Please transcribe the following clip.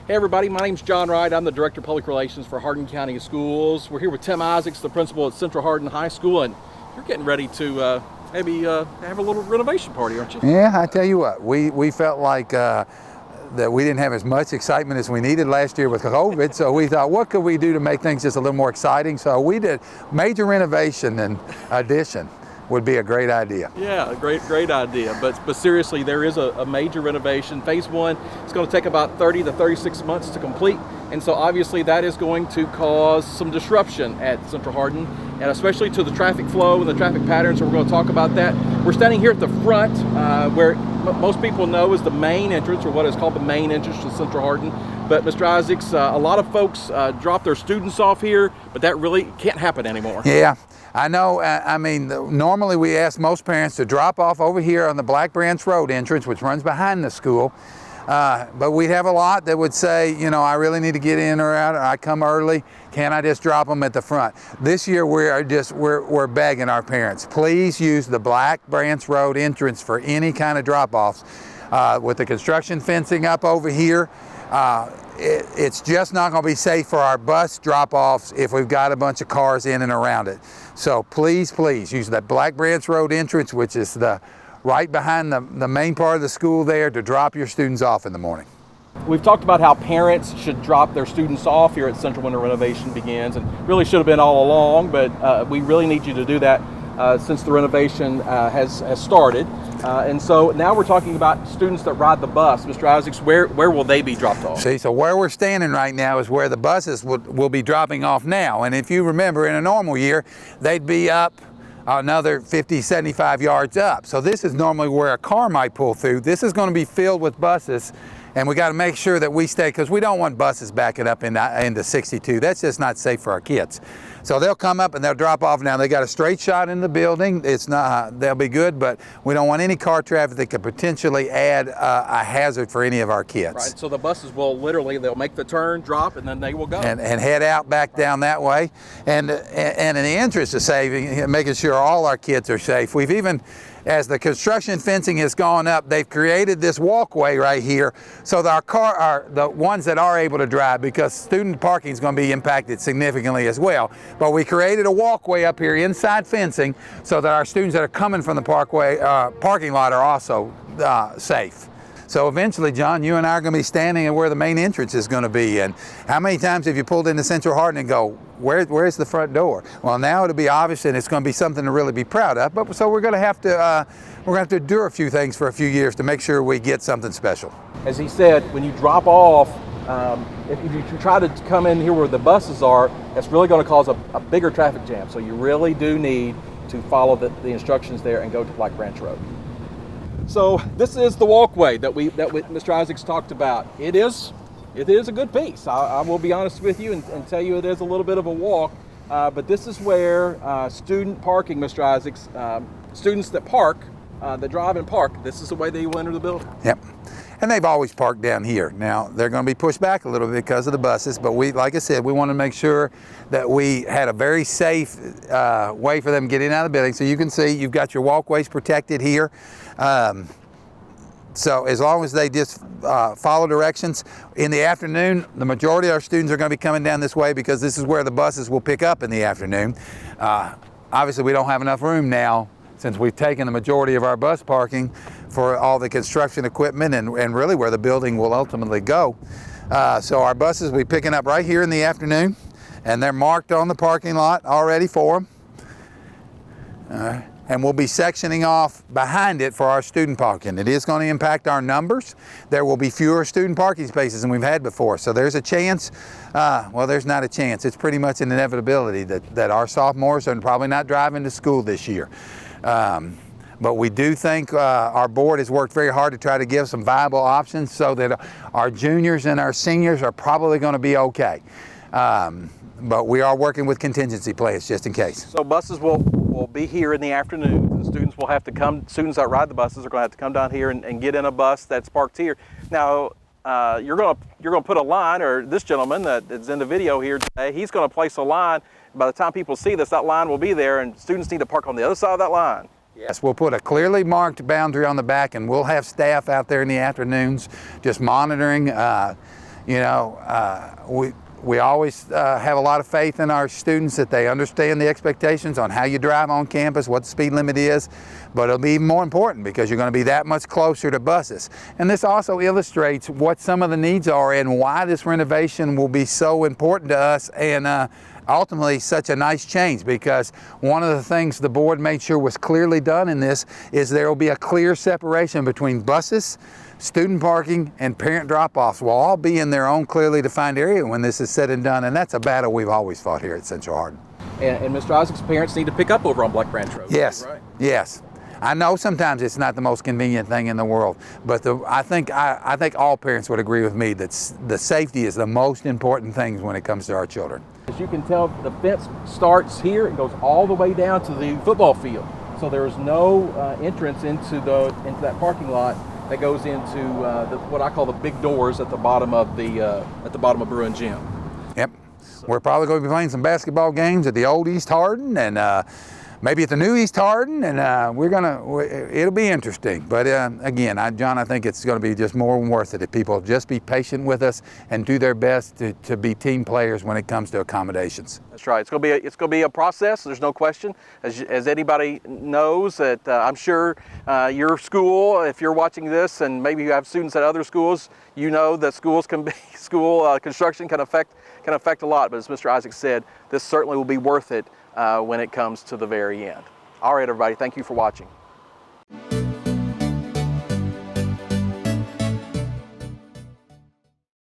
Hey everybody, my name's John Wright. I'm the Director of Public Relations for Hardin County Schools. We're here with Tim Isaacs, the principal at Central Hardin High School, and you're getting ready to maybe have a little renovation party, aren't you? Yeah, I tell you what, we felt like that we didn't have as much excitement as we needed last year with COVID, so we thought, what could we do to make things just a little more exciting? So we did major renovation and addition. Would be a great idea. Yeah, a great idea. But seriously, there is a major renovation. Phase one is going to take about 30 to 36 months to complete, and so obviously that is going to cause some disruption at Central Hardin, and especially to the traffic flow and the traffic patterns. So we're going to talk about that. We're standing here at the front, where most people know is the main entrance, or what is called the main entrance to Central Hardin. But Mr. Isaacs, a lot of folks drop their students off here, but that really can't happen anymore. Yeah. I know, I mean, normally we ask most parents to drop off over here on the Black Branch Road entrance, which runs behind the school. But we have a lot that would say, you know, I really need to get in or out, or I come early. Can I just drop them at the front? This year we're begging our parents, please use the Black Branch Road entrance for any kind of drop-offs. With the construction fencing up over here, it's just not going to be safe for our bus drop-offs if we've got a bunch of cars in and around it. So please use that Black Branch Road entrance, which is right behind the main part of the school there, to drop your students off in the morning. We've talked about how parents should drop their students off here at Central when the renovation begins, and really should have been all along, but we really need you to do that since the renovation has started. And so now we're talking about students that ride the bus. Mr. Isaacs, where will they be dropped off? See, so where we're standing right now is where the buses will be dropping off now. And if you remember, in a normal year, they'd be up another 50, 75 yards up. So this is normally where a car might pull through. This is going to be filled with buses, and we got to make sure that we stay, because we don't want buses backing up into 62. That's just not safe for our kids. So they'll come up and they'll drop off. Now they got a straight shot in the building. It's not, they'll be good, but we don't want any car traffic that could potentially add a hazard for any of our kids. Right, so the buses will literally, they'll make the turn, drop, and then they will go. And head out back down that way. And in the interest of saving, making sure all our kids are safe, we've even, as the construction fencing has gone up, they've created this walkway right here so that the ones that are able to drive, because student parking is going to be impacted significantly as well. But we created a walkway up here inside fencing so that our students that are coming from the parking lot are also safe. So eventually, John, you and I are going to be standing at where the main entrance is going to be. And how many times have you pulled into Central Hardin and go, where's the front door? Well, now it'll be obvious, and it's going to be something to really be proud of. But so we're going to have to do a few things for a few years to make sure we get something special. As he said, when you drop off, if you try to come in here where the buses are, that's really going to cause a bigger traffic jam. So you really do need to follow the instructions there and go to Black Branch Road. So this is the walkway that Mr. Isaacs talked about. It is a good piece. I will be honest with you and tell you it is a little bit of a walk, but this is where student parking, Mr. Isaacs, students that drive and park, this is the way they will enter the building. Yep. And they've always parked down here. Now, they're going to be pushed back a little bit because of the buses, but like I said, we want to make sure that we had a very safe way for them getting out of the building. So you can see you've got your walkways protected here. So as long as they just follow directions. In the afternoon, the majority of our students are going to be coming down this way because this is where the buses will pick up in the afternoon. Obviously, we don't have enough room now, since we've taken the majority of our bus parking for all the construction equipment and really where the building will ultimately go. So our buses will be picking up right here in the afternoon, and they're marked on the parking lot already for them. And we'll be sectioning off behind it for our student parking. It is going to impact our numbers. There will be fewer student parking spaces than we've had before. So there's a chance, well, there's not a chance. It's pretty much an inevitability that our sophomores are probably not driving to school this year. But we do think our board has worked very hard to try to give some viable options so that our juniors and our seniors are probably going to be okay. But we are working with contingency plans just in case. So buses will be here in the afternoon. The students will have to come, students that ride the buses are going to have to come down here and get in a bus that's parked here. Now, you're going to put a line, or this gentleman that is in the video here today, he's going to place a line. By the time people see this, that line will be there, and students need to park on the other side of that line. Yes, we'll put a clearly marked boundary on the back, and we'll have staff out there in the afternoons just monitoring. You know, we always have a lot of faith in our students that they understand the expectations on how you drive on campus, what the speed limit is, but it'll be even more important because you're going to be that much closer to buses. And this also illustrates what some of the needs are and why this renovation will be so important to us and ultimately such a nice change, because one of the things the board made sure was clearly done in this is there will be a clear separation between buses, student parking, and parent drop-offs will all be in their own clearly defined area when this is said and done, and that's a battle we've always fought here at Central Hardin. And Mr. Isaacs, parents need to pick up over on Black Branch Road. Yes, Right? yes. I know sometimes it's not the most convenient thing in the world, but I think all parents would agree with me that the safety is the most important thing when it comes to our children. As you can tell, the fence starts here and goes all the way down to the football field. So there is no entrance into that parking lot that goes into what I call the big doors at the bottom of Bruin Gym. Yep. We're probably going to be playing some basketball games at the old East Hardin and maybe at the new East Hardin, and it'll be interesting. But again, John, I think it's going to be just more than worth it if people just be patient with us and do their best to be team players when it comes to accommodations. That's right. It's going to be a process. There's no question. As anybody knows, that I'm sure your school, if you're watching this, and maybe you have students at other schools, you know that school construction can affect a lot. But as Mr. Isaacs said, this certainly will be worth it when it comes to the very end. All right, everybody, thank you for watching.